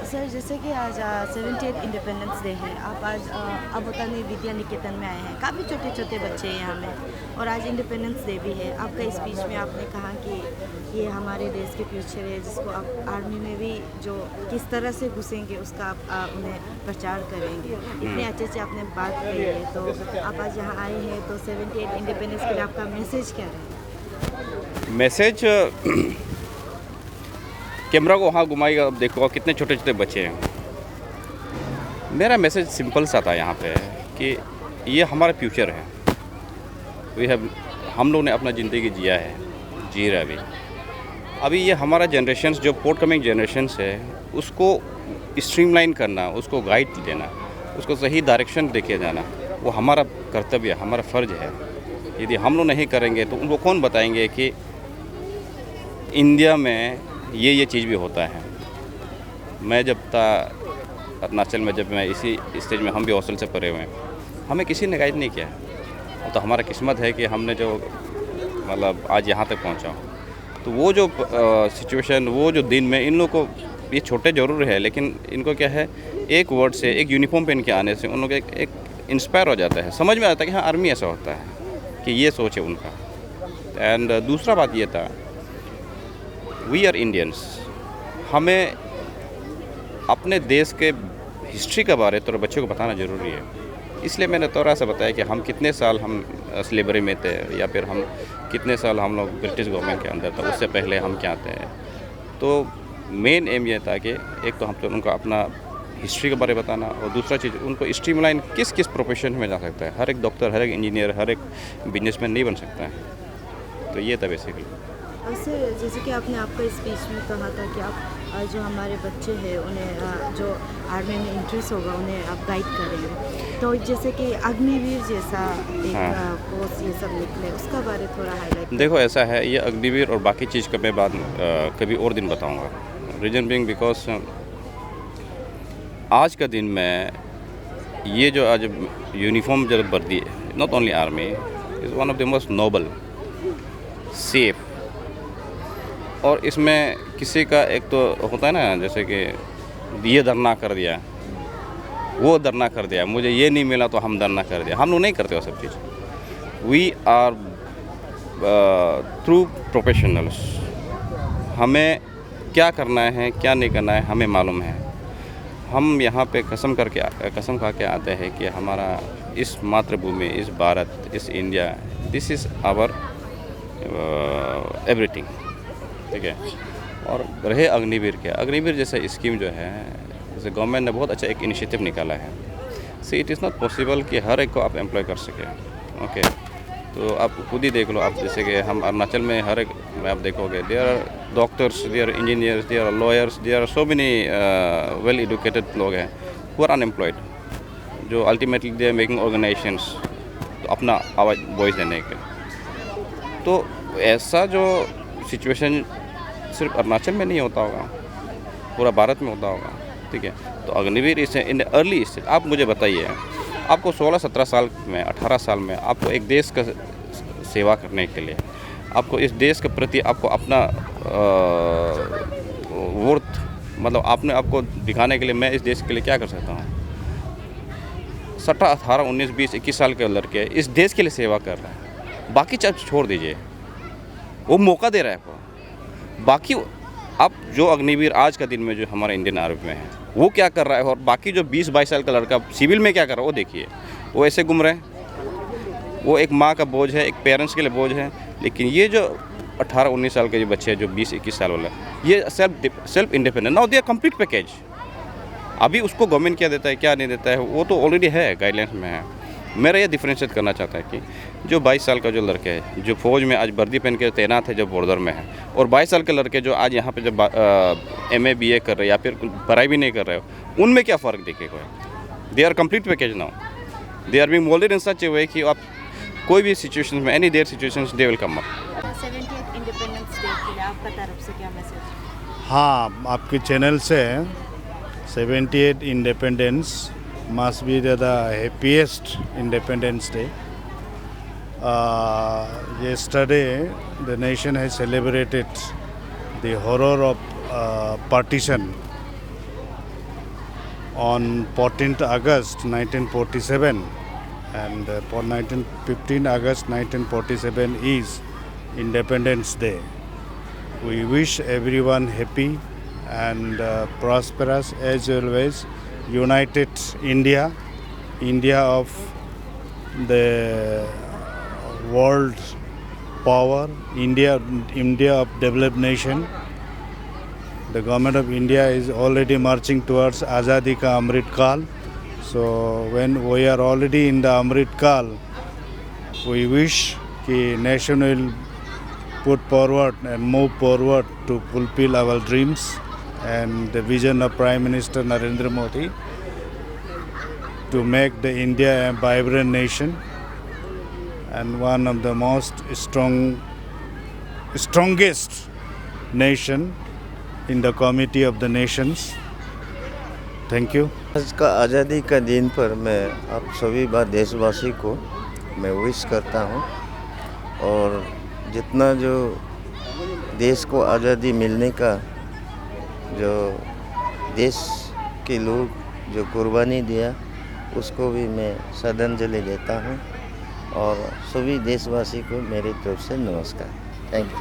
Sir जैसे कि आज 78 इंडिपेंडेंस डे है, आप आज अबोतानी विद्या निकेतन में आए हैं। काफ़ी छोटे छोटे बच्चे हैं यहाँ में और आज इंडिपेंडेंस डे भी है। आपका स्पीच में आपने कहा कि ये हमारे देश के फ्यूचर है, जिसको आप आर्मी में भी जो किस तरह से घुसेंगे उसका आप उन्हें प्रचार करेंगे। इतने अच्छे से आपने बात कही है, तो आप आज यहाँ आए हैं, तो 78 इंडिपेंडेंस के लिए आपका मैसेज क्या रहेगा? मैसेज कैमरा को वहाँ घुमाएगा, अब देखो कितने छोटे छोटे बच्चे हैं। मेरा मैसेज सिंपल सा था यहाँ पे कि ये हमारा फ्यूचर है। हम लोग ने अपना ज़िंदगी जिया है, जी रहा अभी ये हमारा जनरेशन जो पोर्ट कमिंग जनरेशन है उसको स्ट्रीमलाइन करना, उसको गाइड देना, उसको सही डायरेक्शन देके जाना, वो हमारा कर्तव्य, हमारा फ़र्ज है। यदि हम लोग नहीं करेंगे तो उनको कौन बताएंगे कि इंडिया में ये चीज़ भी होता है। मैं जब था अरुणाचल में, जब मैं इसी स्टेज में, हम भी हॉस्टल से पढ़े हुए हैं, हमें किसी ने गाइड नहीं किया। तो हमारा किस्मत है कि हमने जो मतलब आज यहाँ तक पहुँचा हूँ। तो वो जो सिचुएशन, वो जो दिन में इन लोगों को, ये छोटे ज़रूर है लेकिन इनको क्या है, एक वर्ड से, एक यूनिफॉर्म पहन के आने से उन लोग एक इंस्पायर हो जाता है, समझ में आता है कि हाँ आर्मी ऐसा होता है, कि ये सोच है उनका। एंड दूसरा बात ये था, वी आर इंडियंस, हमें अपने देश के हिस्ट्री के बारे में बच्चों को बताना ज़रूरी है। इसलिए मैंने थोड़ा सा बताया कि हम कितने साल हम स्लेवरी में थे, या फिर हम कितने साल हम लोग ब्रिटिश गवर्नमेंट के अंदर था, उससे पहले हम क्या थे। तो मेन एम ये था कि एक तो हम तो उनको अपना हिस्ट्री के बारे में बताना, और दूसरा चीज़ उनको स्ट्रीमलाइन किस किस प्रोफेशन में जा सकता है। हर एक डॉक्टर, हर एक इंजीनियर, हर एक बिजनेसमैन नहीं बन सकता है। तो ये था बेसिकली। वैसे जैसे कि आपने आपका स्पीच में कहा था कि आप जो हमारे बच्चे हैं उन्हें जो आर्मी में इंटरेस्ट होगा उन्हें आप गाइड करेंगे। तो जैसे कि अग्निवीर जैसा एक कोर्स ये सब निकले, उसका बारे थोड़ा हाईलाइट। देखो ऐसा है, ये अग्निवीर और बाकी चीज़ का मैं बाद कभी और दिन बताऊंगा। रीज़न बीइंग बिकॉज आज का दिन में ये जो आज यूनिफॉर्म जो वर्दी है, not only army, is one of the most noble, safe, और इसमें किसी का एक तो होता है ना, जैसे कि ये धरना कर दिया, वो धरना कर दिया, मुझे ये नहीं मिला तो हम धरना कर दिया। हम लोग नहीं करते वो सब चीज़। We are true professionals. हमें क्या करना है, क्या नहीं करना है, हमें मालूम है। हम यहाँ पे कसम खा के आते हैं कि हमारा इस मातृभूमि, इस भारत, इस India, this is our everything, ठीक है। और रहे अग्निवीर के, अग्निवीर जैसा स्कीम जो है, जैसे गवर्नमेंट ने बहुत अच्छा एक इनिशिएटिव निकाला है। See it is not possible कि हर एक को आप एम्प्लॉय कर सकें, ओके। तो आप खुद ही देख लो, आप जैसे कि हम अरुणाचल में हर एक में आप देखोगे, there are doctors, there are engineers, there are lawyers, there are so many well educated लोग हैं हु आर अनएम्प्लॉयड, जो ultimately they are making organisations तो अपना आवाज़ वॉइस देने के। तो ऐसा जो सिचुएशन सिर्फ अरुणाचल में नहीं होता होगा, पूरा भारत में होता होगा, ठीक है। तो अग्निवीर इस इन अर्ली स्टेज, आप मुझे बताइए, आपको 16-17 साल में, 18 साल में आपको एक देश का सेवा करने के लिए, आपको इस देश के प्रति आपको अपना वर्थ, मतलब आपने आपको दिखाने के लिए मैं इस देश के लिए क्या कर सकता हूँ। 17, 18, 19, 20, 21 साल के लड़के इस देश के लिए सेवा कर रहे हैं। बाकी चीज़ छोड़ दीजिए, वो मौका दे रहा है आपको। बाकी अब जो अग्निवीर आज का दिन में जो हमारे इंडियन आर्मी में है वो क्या कर रहा है, और बाकी जो 20-22 साल का लड़का सिविल में क्या कर रहा है वो देखिए। वो ऐसे घूम रहे हैं, वो एक माँ का बोझ है, एक पेरेंट्स के लिए बोझ है। लेकिन ये जो 18-19 साल के जो बच्चे हैं, जो 20-21 साल वाले, ये self independent, now they are complete package. अभी उसको गवर्नमेंट क्या देता है क्या नहीं देता है वो तो ऑलरेडी है, गाइडलाइंस में है। मेरा ये डिफ्रेंशिएट करना चाहता है कि जो 22 साल का जो लड़के हैं जो फ़ौज में आज वर्दी पहन के तैनात है, जो बॉर्डर में है, और 22 साल के लड़के जो आज यहाँ पे जब MA BA कर रहे हैं या फिर पढ़ाई भी नहीं कर रहे हो, उनमें क्या फ़र्क दिखेगा। They are complete package now, they are being moulded in such a way कि आप कोई भी सिचुएशन में, any there situations they will come up. 70th independence day के लिए आपका तरफ से क्या मैसेज? हाँ, आपके चैनल से 78 independence must be the happiest Independence Day. Yesterday, the nation has celebrated the horror of partition on 14th August 1947, and for 15 August 1947 is Independence Day. We wish everyone happy and prosperous, as always. United India, India of the world power, India of developed nation. The government of India is already marching towards Azadi Ka Amrit Kal. So when we are already in the Amrit Kal, we wish the nation will put forward and move forward to fulfill our dreams and the vision of Prime Minister Narendra Modi to make the India a vibrant nation and one of the strongest nation in the committee of the nations. Thank you. आज का आज़ादी का दिन पर मैं आप सभी देशवासी को मैं विश करता हूँ, और जितना जो देश को आज़ादी मिलने का जो देश के लोग जो कुर्बानी दिया उसको भी मैं श्रद्धांजलि देता हूँ, और सभी देशवासी को मेरी तरफ से नमस्कार। Thank you.